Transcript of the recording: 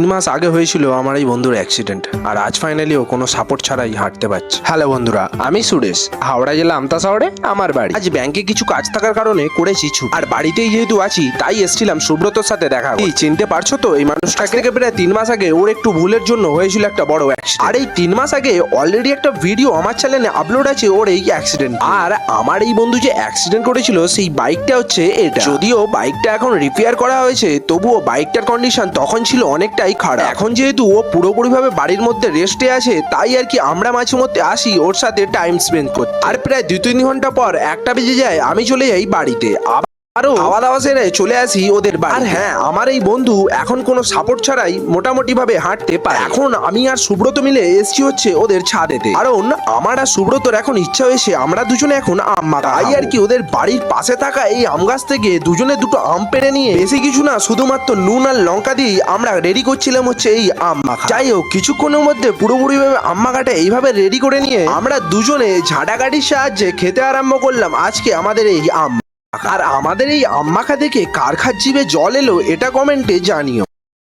3 মাস আগে হয়েছিল আমার এই বন্ধুর অ্যাক্সিডেন্ট, আর আজ ফাইনালি ও কোনো সাপোর্ট ছাড়াই হাঁটতে পারছে। হ্যালো বন্ধুরা, আমি সুরেশ, হাওড়া জেলা আমতা শহরে আমার বাড়ি। আজ ব্যাংকে কিছু কাজ থাকার কারণে করেছি ছুটি, আর বাড়িতেই যেহেতু আছি তাই এসেছিলাম সুব্রতর সাথে দেখা করতে। চিনতে পারছো তো এই মানুষটাকে? প্রায় 3 মাস আগে ওর একটু ভুলের জন্য হয়েছিল একটা বড় অ্যাক্সিডেন্ট, আর এই 3 মাস আগে অলরেডি একটা ভিডিও আমার চ্যানেলে আপলোড আছে ওর এই অ্যাক্সিডেন্ট। আর আমার এই বন্ধু যে অ্যাক্সিডেন্ট করেছিল সেই বাইকটা হচ্ছে এটা। যদিও বাইকটা এখন রিপেয়ার করা হয়েছে, তবুও বাইকটার কন্ডিশন তখন ছিল অনেকটাই খারাপ। এখন যেহেতু ও পুরোপুরিভাবে বাড়ির মধ্যে রেস্টে আছে, তাই আর কি আমরা মাঝে মধ্যে আসি ওর সাথে টাইম স্পেন্ড করতে। আর প্রায় 2-3 ঘন্টা পর 1টা বেজে যায়, আমি চলে যাই বাড়িতে। আরো খাওয়া দাওয়া সেরে চলে আসি ওদের বাড়ি। আর হ্যাঁ, আমার এই বন্ধু এখন কোনো সাপোর্ট ছাড়াই মোটামুটি ভাবে হাঁটতে পারে। এখন আমি আর সুব্রত মিলে এসছি হচ্ছে ওদের ছাদেতে, কারণ আমার আর সুব্রতর এখন ইচ্ছা হয়েছে আমরা দুজনে এখন আম মাখা। তাই আর কি ওদের বাড়ির পাশে থাকা এই আম গাছ থেকে দুজনে দুটো আম পেড়ে নিয়ে, বেশি কিছু না, শুধুমাত্র নুন আর লঙ্কা দিয়ে আমরা রেডি করছিলাম হচ্ছে এই আম মাখা। যাই হোক, কিছুক্ষণের মধ্যে পুরোপুরি ভাবে আম মাখাটা এইভাবে রেডি করে নিয়ে আমরা দুজনে ঝাঁটাকাঠির সাহায্যে খেতে আরম্ভ করলাম আজকে আমাদের এই আম। আর আমাদের এই আম মাখা দেখে কার জিভে জল এলো এটা কমেন্টে জানিও।